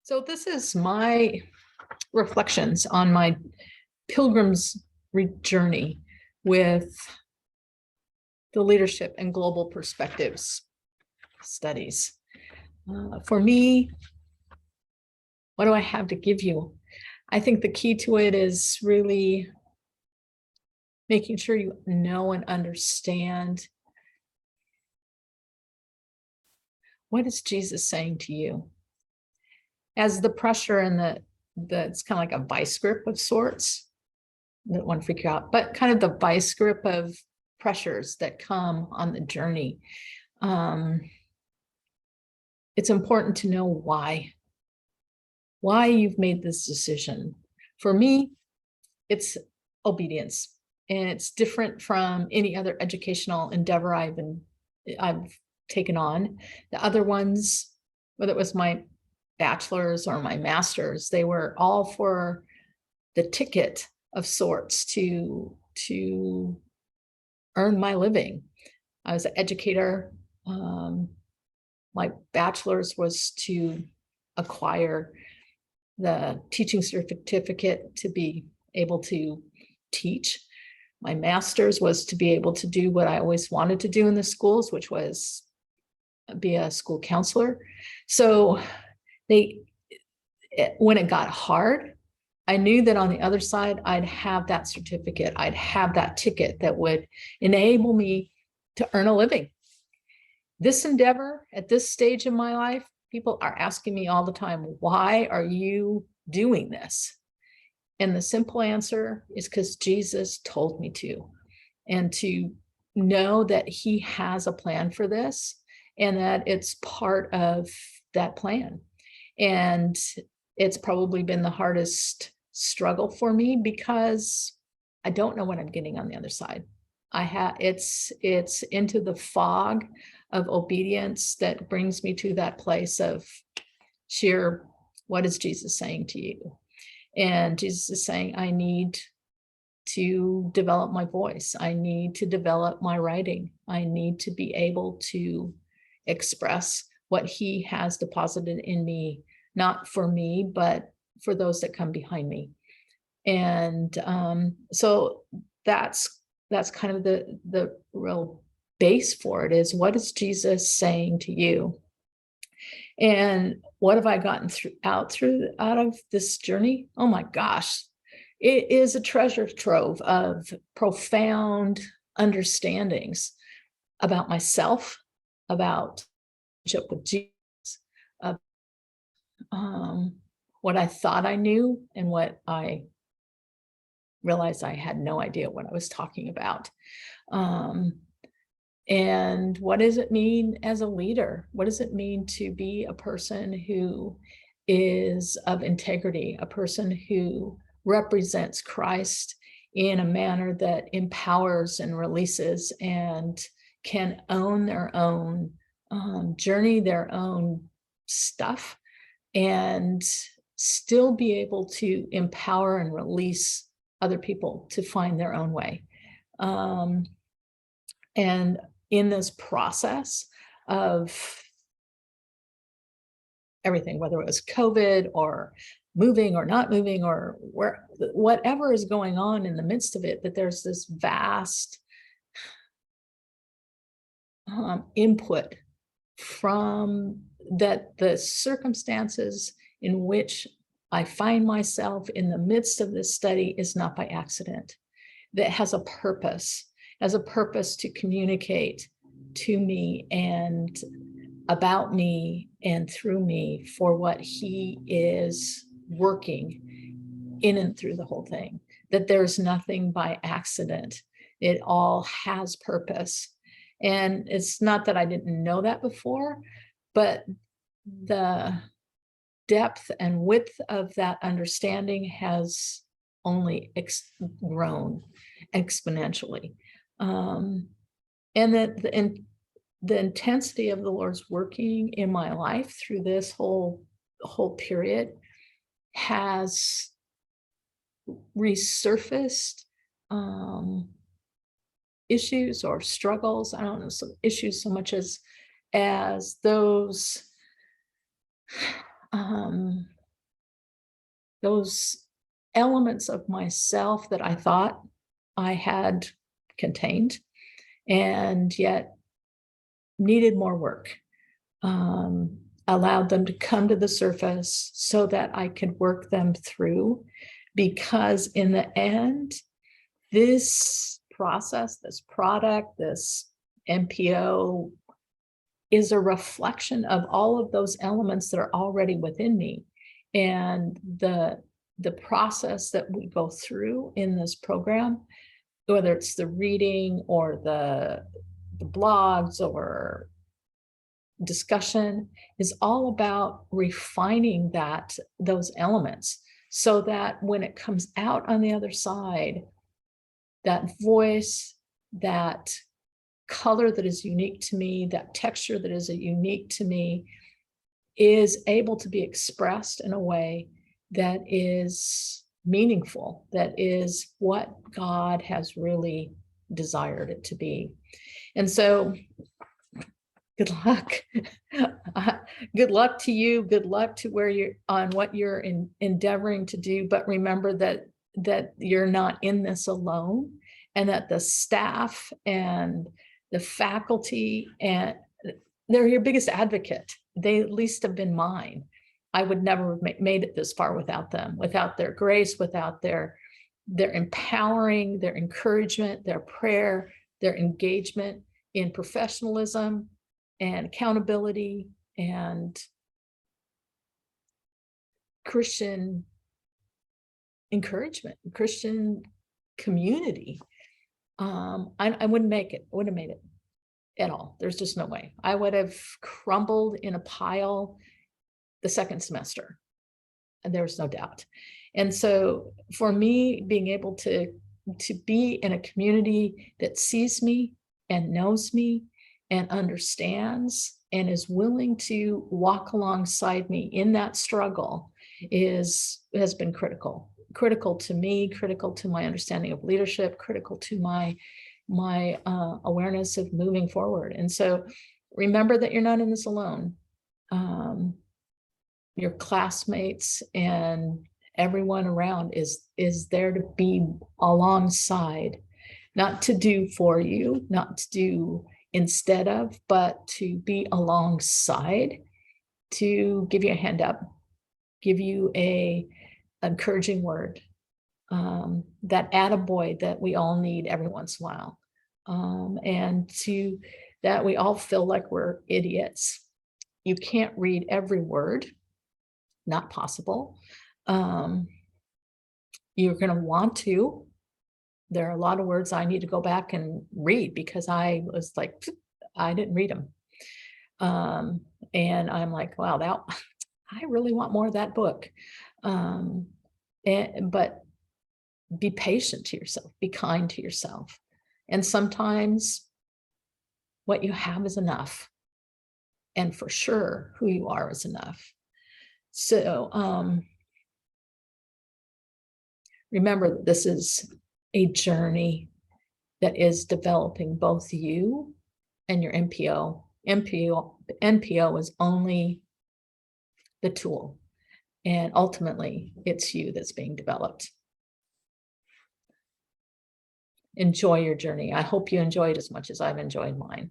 So this is my reflections on my pilgrim's journey with the leadership and global perspectives studies. For me, what do I have to give you? I think the key to it is really making sure you know and understand, what is Jesus saying to you? As the pressure and it's kind of like a vice grip of sorts. I don't want to freak you out, but kind of the vice grip of pressures that come on the journey. It's important to know why you've made this decision. For me, it's obedience, and it's different from any other educational endeavor I've taken on. The other ones, whether it was my bachelor's or my master's, they were all for the ticket of sorts to earn my living. I was an educator. My bachelor's was to acquire the teaching certificate to be able to teach. My master's was to be able to do what I always wanted to do in the schools, which was be a school counselor. So when it got hard, I knew that on the other side, I'd have that certificate. I'd have that ticket that would enable me to earn a living. This endeavor at this stage in my life, people are asking me all the time, why are you doing this? And the simple answer is because Jesus told me to, and to know that he has a plan for this and that it's part of that plan. And it's probably been the hardest struggle for me because I don't know what I'm getting on the other side. It's into the fog of obedience that brings me to that place of sheer, what is Jesus saying to you? And Jesus is saying, I need to develop my voice. I need to develop my writing. I need to be able to express what he has deposited in me, not for me, but for those that come behind me. And so that's kind of the real base for it, is what is Jesus saying to you? And what have I gotten out of this journey? Oh my gosh, it is a treasure trove of profound understandings about myself, about relationship with Jesus, of what I thought I knew and what I realized I had no idea what I was talking about. And what does it mean as a leader? What does it mean to be a person who is of integrity, a person who represents Christ in a manner that empowers and releases and can own their own journey, their own stuff, and still be able to empower and release other people to find their own way. And in this process of everything, whether it was COVID or moving or not moving or whatever is going on in the midst of it, that there's this vast input from that the circumstances in which I find myself in the midst of this study is not by accident. That has a purpose to communicate to me and about me and through me for what he is working in and through the whole thing. That there's nothing by accident. It all has purpose. And it's not that I didn't know that before, but the depth and width of that understanding has only grown exponentially. And that the intensity of the Lord's working in my life through this whole period has resurfaced issues or struggles. I don't know, some issues so much as those those elements of myself that I thought I had contained and yet needed more work. Allowed them to come to the surface so that I could work them through, because in the end, this process, this product, this MPO is a reflection of all of those elements that are already within me. And the process that we go through in this program, whether it's the reading or the blogs or discussion, is all about refining those elements, so that when it comes out on the other side, that voice, that color that is unique to me, that texture that is unique to me, is able to be expressed in a way that is meaningful, that is what God has really desired it to be. And so good luck. Good luck to you. Good luck to where you're on what you're endeavoring to do. But remember that you're not in this alone, and that the staff and the faculty, and they're your biggest advocate. They at least have been mine. I would never have made it this far without them, without their grace, without their empowering, their encouragement, their prayer, their engagement in professionalism and accountability and Christian encouragement, Christian community. I wouldn't make it, wouldn't have made it at all. There's just no way. I would have crumbled in a pile the second semester, and there was no doubt. And so for me, being able to be in a community that sees me and knows me and understands and is willing to walk alongside me in that struggle has been critical to me, critical to my understanding of leadership, critical to my awareness of moving forward. And so remember that you're not in this alone. Your classmates and everyone around is there to be alongside, not to do for you, not to do instead of, but to be alongside, to give you a hand up, give you a encouraging word, that attaboy that we all need every once in a while, and to that we all feel like we're idiots. You can't read every word, not possible. You're going to want to. There are a lot of words I need to go back and read because I was like, I didn't read them. And I'm like, wow, I really want more of that book. But be patient to yourself, be kind to yourself. And sometimes what you have is enough. And for sure, who you are is enough. So remember that this is a journey that is developing both you and your MPO. NPO is only the tool, and ultimately it's you that's being developed. Enjoy your journey. I hope you enjoy it as much as I've enjoyed mine.